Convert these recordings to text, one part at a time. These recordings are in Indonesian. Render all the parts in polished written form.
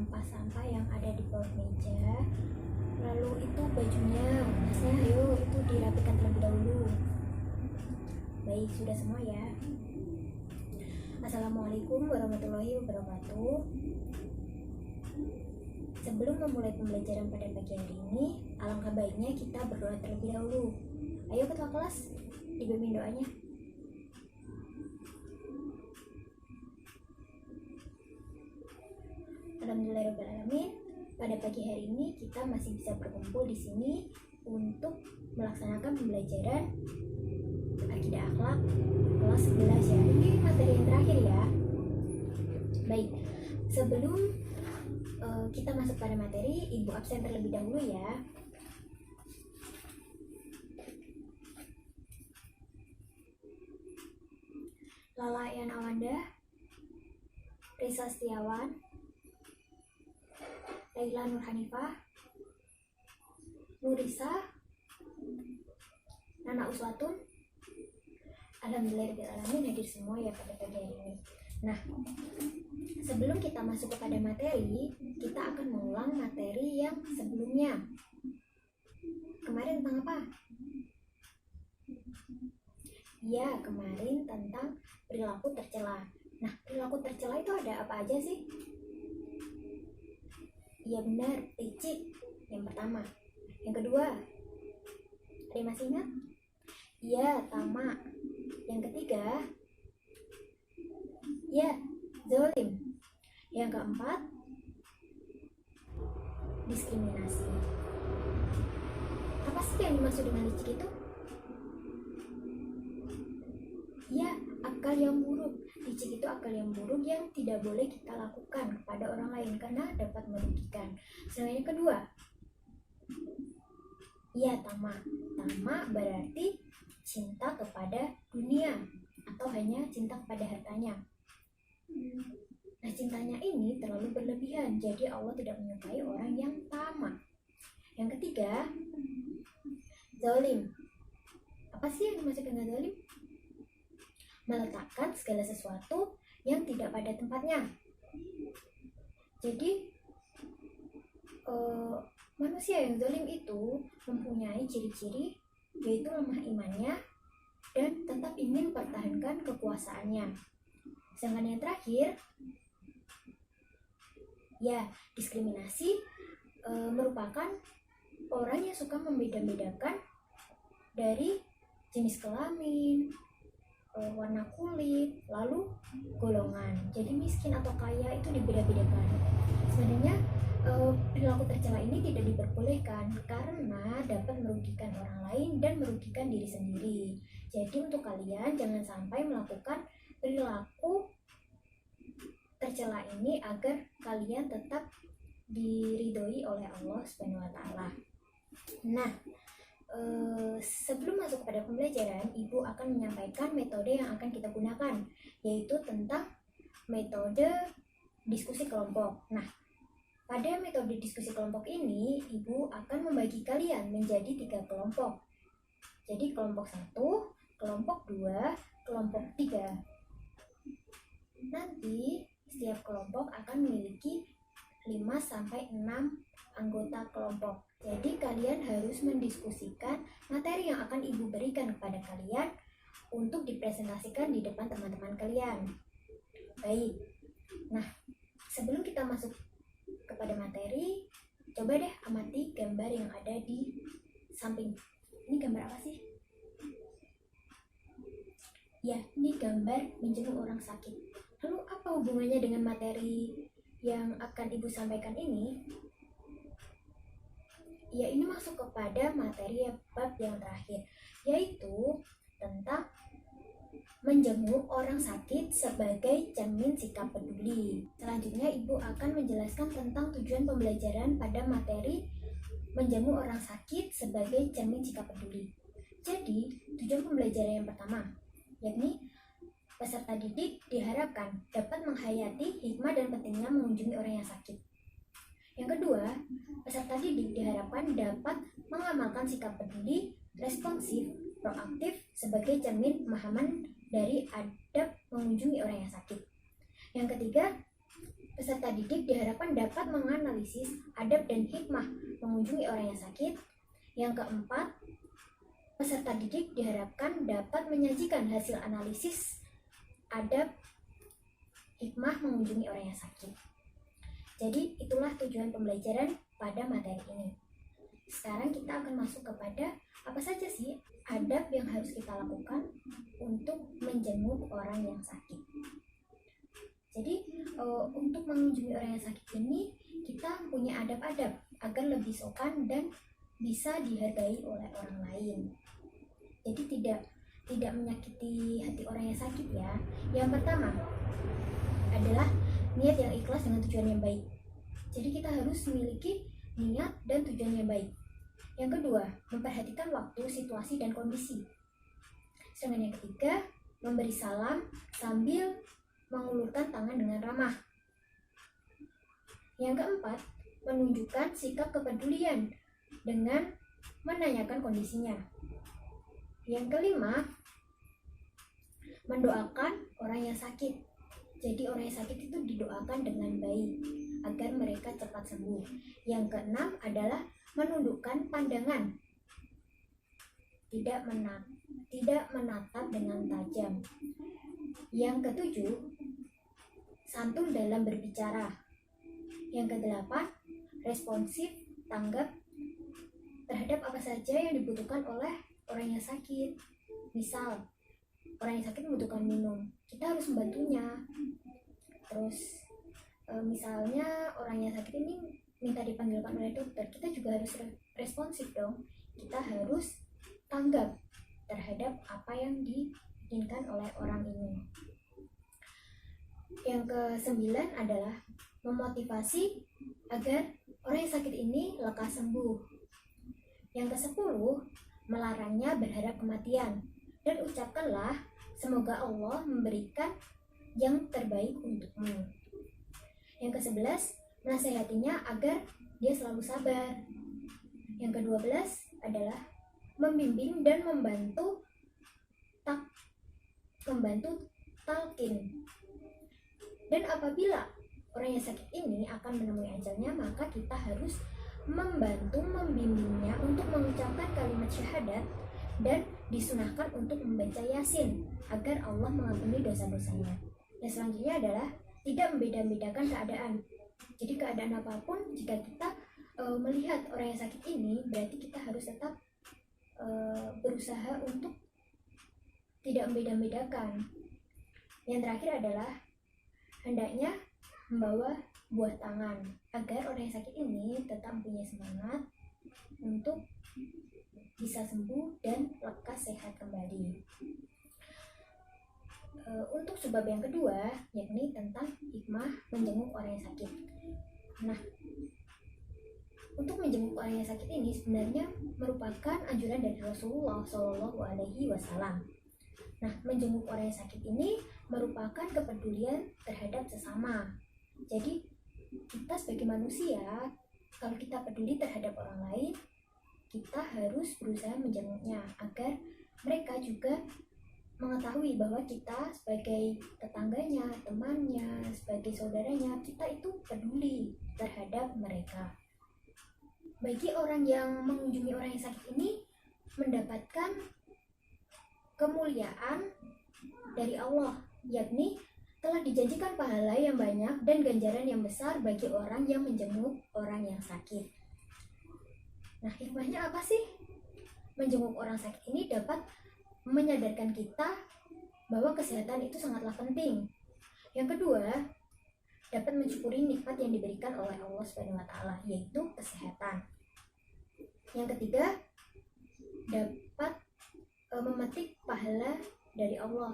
sampah-sampah yang ada di bawah meja. Lalu itu bajunya, masnya ayo itu dirapikan terlebih dahulu. Baik, sudah semua ya. Assalamualaikum warahmatullahi wabarakatuh. Sebelum memulai pembelajaran pada pagi hari ini, alangkah baiknya kita berdoa terlebih dahulu. Ayo ketua kelas, dibimbing doanya. Alhamdulillahirobbilalamin. Pada pagi hari ini kita masih bisa berkumpul di sini untuk melaksanakan pembelajaran akidah akhlak kelas 11 ya. Ini materi yang terakhir ya. Baik, sebelum kita masuk pada materi, Ibu absen terlebih dahulu ya. Lala Yana Awanda, Risa Setiawan, Laila Nur Hanifah, Nurisa, Nana Uswatun. Alhamdulillahirobbilalamin hadir semua ya pada pagi hari ini. Nah, sebelum kita masuk kepada materi, kita akan mengulang materi yang sebelumnya. Kemarin tentang apa? Ya, kemarin tentang perilaku tercela. Nah, perilaku tercela itu ada apa aja sih? Iya benar, licik yang pertama. Yang kedua, ada yang masih ingat? Iya, tamak. Yang ketiga, ya, zalim. Yang keempat, diskriminasi. Apa sih yang dimaksud dengan licik itu? Ya, akal yang buruk. Licik itu akal yang buruk yang tidak boleh kita lakukan kepada orang lain karena dapat merugikan. Sedangkan yang kedua, ya, tamak. Tamak berarti cinta kepada dunia atau hanya cinta kepada hartanya. Nah, cintanya ini terlalu berlebihan, jadi Allah tidak menyukai orang yang tamak. Yang ketiga, zalim. Apa sih yang dimaksud dengan zalim? Meletakkan segala sesuatu yang tidak pada tempatnya. Jadi manusia yang zalim itu mempunyai ciri-ciri yaitu lemah imannya dan tetap ingin mempertahankan kekuasaannya. Sedangkan yang terakhir, ya, diskriminasi merupakan orang yang suka membeda-bedakan dari jenis kelamin, warna kulit, lalu golongan. Jadi miskin atau kaya itu dibeda-bedakan. Sebenarnya perilaku tercela ini tidak diperbolehkan karena dapat merugikan orang lain dan merugikan diri sendiri. Jadi untuk kalian jangan sampai melakukan perilaku tercela ini agar kalian tetap diridhoi oleh Allah Subhanahu wa taala. Nah, sebelum masuk pada pembelajaran, Ibu akan menyampaikan metode yang akan kita gunakan, yaitu tentang metode diskusi kelompok. Nah, pada metode diskusi kelompok ini, Ibu akan membagi kalian menjadi 3 kelompok. Jadi kelompok 1, kelompok 2, kelompok 3. Nanti setiap kelompok akan memiliki 5-6 anggota kelompok. Jadi kalian harus mendiskusikan materi yang akan Ibu berikan kepada kalian untuk dipresentasikan di depan teman-teman kalian. Baik. Nah, sebelum kita masuk kepada materi, coba deh amati gambar yang ada di samping. Ini gambar apa sih? Ya, ini gambar menjenguk orang sakit. Lalu apa hubungannya dengan materi yang akan Ibu sampaikan ini? Ya, ini masuk kepada materi bab yang terakhir, yaitu tentang menjenguk orang sakit sebagai cermin sikap peduli. Selanjutnya Ibu akan menjelaskan tentang tujuan pembelajaran pada materi menjenguk orang sakit sebagai cermin sikap peduli. Jadi, tujuan pembelajaran yang pertama, yakni peserta didik diharapkan dapat menghayati hikmah dan pentingnya mengunjungi orang yang sakit. Yang kedua, peserta didik diharapkan dapat mengamalkan sikap peduli, responsif, proaktif sebagai cermin pemahaman dari adab mengunjungi orang yang sakit. Yang ketiga, Peserta didik diharapkan dapat menganalisis adab dan hikmah mengunjungi orang yang sakit. Yang keempat, peserta didik diharapkan dapat menyajikan hasil analisis adab hikmah mengunjungi orang yang sakit. Jadi itulah tujuan pembelajaran pada materi ini. Sekarang kita akan masuk kepada apa saja sih adab yang harus kita lakukan untuk menjenguk orang yang sakit. Jadi untuk mengunjungi orang yang sakit ini kita punya adab-adab agar lebih sopan dan bisa dihargai oleh orang lain. Jadi tidak menyakiti hati orang yang sakit ya. Yang pertama adalah niat yang ikhlas dengan tujuan yang baik. Jadi kita harus memiliki niat dan tujuan yang baik. Yang kedua, memperhatikan waktu, situasi, dan kondisi. Sedangkan yang ketiga, memberi salam sambil mengulurkan tangan dengan ramah. Yang keempat, menunjukkan sikap kepedulian dengan menanyakan kondisinya. Yang kelima, mendoakan orang yang sakit. Jadi orang yang sakit itu didoakan dengan baik agar mereka cepat sembuh. Yang keenam adalah menundukkan pandangan, tidak menatap dengan tajam. Yang ketujuh, santun dalam berbicara. Yang kedelapan, responsif, tanggap terhadap apa saja yang dibutuhkan oleh orang yang sakit. Misal, orang yang sakit membutuhkan minum, kita harus membantunya. Terus, misalnya orang yang sakit ini minta dipanggilkan oleh dokter, kita juga harus responsif dong. Kita harus tanggap terhadap apa yang diinginkan oleh orang ini. Yang ke-9 adalah memotivasi agar orang yang sakit ini lekas sembuh. Yang ke-10, melarangnya berharap kematian dan ucapkanlah semoga Allah memberikan yang terbaik untukmu. Yang ke-11, menasihatinya agar dia selalu sabar. Yang ke-12 adalah membimbing dan membantu talqin. Dan apabila orang yang sakit ini akan menemui ajalnya, maka kita harus membantu membimbingnya untuk mengucapkan kalimat syahadat dan disunahkan untuk membaca Yasin agar Allah mengampuni dosa-dosanya. Yang selanjutnya adalah tidak membeda-bedakan keadaan. Jadi keadaan apapun, jika kita melihat orang yang sakit ini, berarti kita harus tetap berusaha untuk tidak membeda-bedakan. Yang terakhir adalah hendaknya membawa buah tangan agar orang yang sakit ini tetap mempunyai semangat untuk bisa sembuh dan lekas sehat kembali. Untuk sebab yang kedua, yakni tentang hikmah menjenguk orang yang sakit. Nah, untuk menjenguk orang yang sakit ini sebenarnya merupakan anjuran dari Rasulullah SAW. Nah, menjenguk orang yang sakit ini merupakan kepedulian terhadap sesama. Jadi, kita sebagai manusia, kalau kita peduli terhadap orang lain, kita harus berusaha menjenguknya agar mereka juga mengetahui bahwa kita sebagai tetangganya, temannya, sebagai saudaranya, kita itu peduli terhadap mereka. Bagi orang yang mengunjungi orang yang sakit ini mendapatkan kemuliaan dari Allah, yakni telah dijanjikan pahala yang banyak dan ganjaran yang besar bagi orang yang menjenguk orang yang sakit. Nah, hikmahnya apa sih? Menjenguk orang sakit ini dapat menyadarkan kita bahwa kesehatan itu sangatlah penting. Yang kedua, dapat mensyukuri nikmat yang diberikan oleh Allah SWT, yaitu kesehatan. Yang ketiga, dapat memetik pahala dari Allah.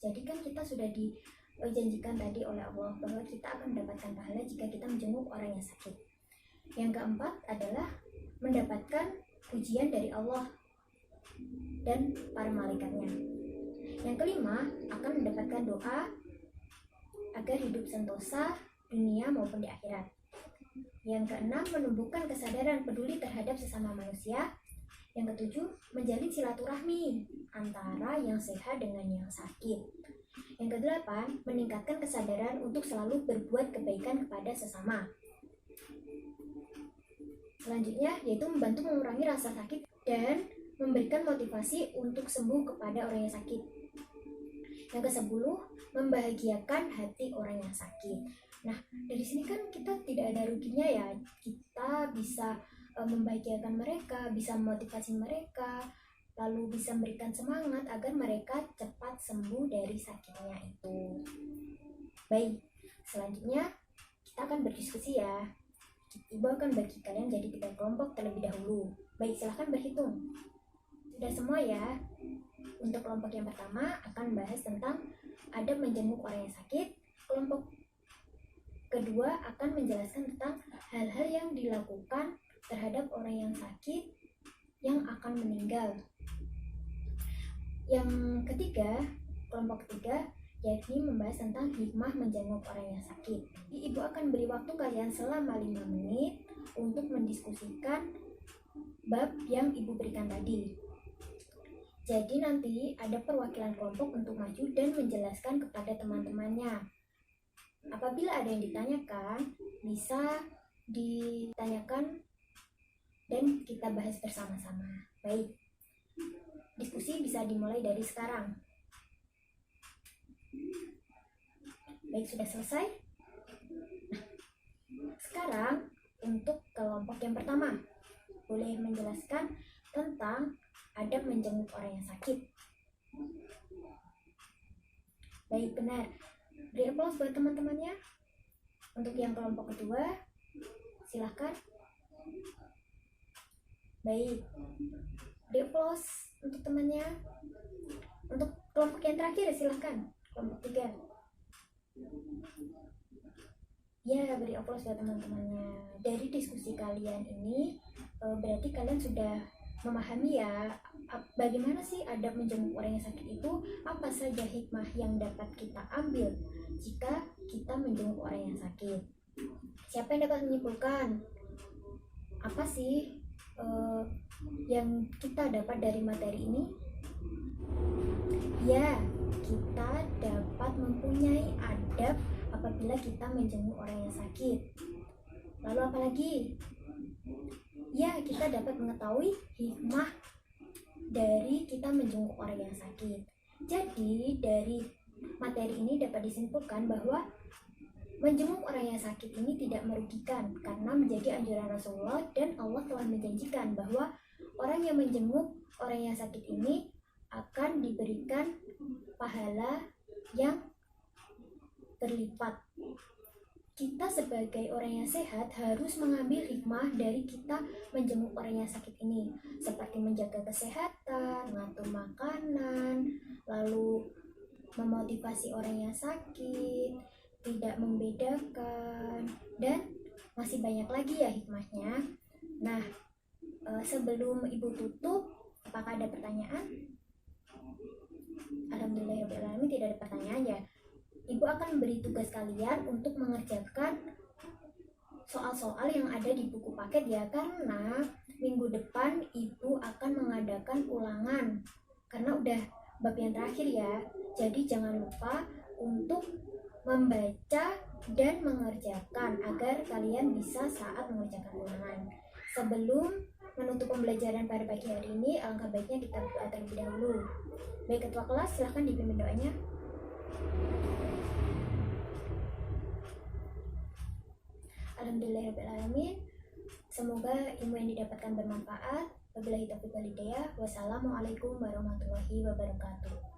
Jadi kan kita sudah dijanjikan tadi oleh Allah bahwa kita akan mendapatkan pahala jika kita menjenguk orang yang sakit. Yang keempat adalah mendapatkan pujian dari Allah dan para malaikatnya. Yang kelima, akan mendapatkan doa agar hidup sentosa dunia maupun di akhirat. Yang keenam, menumbuhkan kesadaran peduli terhadap sesama manusia. Yang ketujuh, menjalin silaturahmi antara yang sehat dengan yang sakit. Yang kedelapan, meningkatkan kesadaran untuk selalu berbuat kebaikan kepada sesama. Selanjutnya, yaitu membantu mengurangi rasa sakit dan memberikan motivasi untuk sembuh kepada orang yang sakit. Yang ke-10, membahagiakan hati orang yang sakit. Nah, dari sini kan kita tidak ada ruginya ya. Kita bisa membahagiakan mereka, bisa memotivasi mereka, lalu bisa memberikan semangat agar mereka cepat sembuh dari sakitnya itu. Baik, selanjutnya kita akan berdiskusi ya. Ibu akan bagi kalian jadi 3 kelompok terlebih dahulu. Baik, silahkan berhitung. Sudah semua ya? Untuk kelompok yang pertama akan bahas tentang adab menjenguk orang yang sakit. Kelompok kedua akan menjelaskan tentang hal-hal yang dilakukan terhadap orang yang sakit yang akan meninggal. Yang ketiga, kelompok ketiga, yakni membahas tentang hikmah menjenguk orang yang sakit. Ibu akan beri waktu kalian selama 5 menit untuk mendiskusikan bab yang ibu berikan tadi. Jadi nanti ada perwakilan kelompok untuk maju dan menjelaskan kepada teman-temannya. Apabila ada yang ditanyakan, bisa ditanyakan dan kita bahas bersama-sama. Baik, diskusi bisa dimulai dari sekarang. Baik, sudah selesai? Nah, sekarang untuk kelompok yang pertama, boleh menjelaskan tentang adab menjenguk orang yang sakit. Baik, benar. Beri aplaus buat teman-temannya. Untuk yang kelompok kedua, silahkan. Baik, beri aplaus untuk temannya. Untuk kelompok yang terakhir, silahkan. Kelompok 3. Ya, beri aplaus buat teman-temannya. Dari diskusi kalian ini, berarti kalian sudah memahami ya bagaimana sih adab menjenguk orang yang sakit itu, apa saja hikmah yang dapat kita ambil jika kita menjenguk orang yang sakit. Siapa yang dapat menyimpulkan apa sih yang kita dapat dari materi ini? Ya, kita dapat mempunyai adab apabila kita menjenguk orang yang sakit. Lalu apa lagi? Ya, kita dapat mengetahui hikmah dari kita menjenguk orang yang sakit. Jadi, dari materi ini dapat disimpulkan bahwa menjenguk orang yang sakit ini tidak merugikan karena menjadi anjuran Rasulullah, dan Allah telah menjanjikan bahwa orang yang menjenguk orang yang sakit ini akan diberikan pahala yang berlipat. Kita sebagai orang yang sehat harus mengambil hikmah dari kita menjenguk orang yang sakit ini, seperti menjaga kesehatan, mengatur makanan, lalu memotivasi orang yang sakit, tidak membedakan, dan masih banyak lagi ya hikmahnya. Nah, sebelum ibu tutup, apakah ada pertanyaan? Alhamdulillahirrahmanirrahim, tidak ada pertanyaan ya. Ibu akan memberi tugas kalian untuk mengerjakan soal-soal yang ada di buku paket ya, karena minggu depan ibu akan mengadakan ulangan karena udah bab yang terakhir ya. Jadi jangan lupa untuk membaca dan mengerjakan agar kalian bisa saat mengerjakan ulangan. Sebelum menutup pembelajaran pada pagi hari ini, alangkah baiknya kita berdoa terlebih dahulu. Baik, ketua kelas silahkan dipimpin doanya. Alhamdulillahirrahmanirrahim. Semoga ilmu yang didapatkan bermanfaat. Wabillahi taufiq wal hidayah. Wassalamualaikum warahmatullahi wabarakatuh.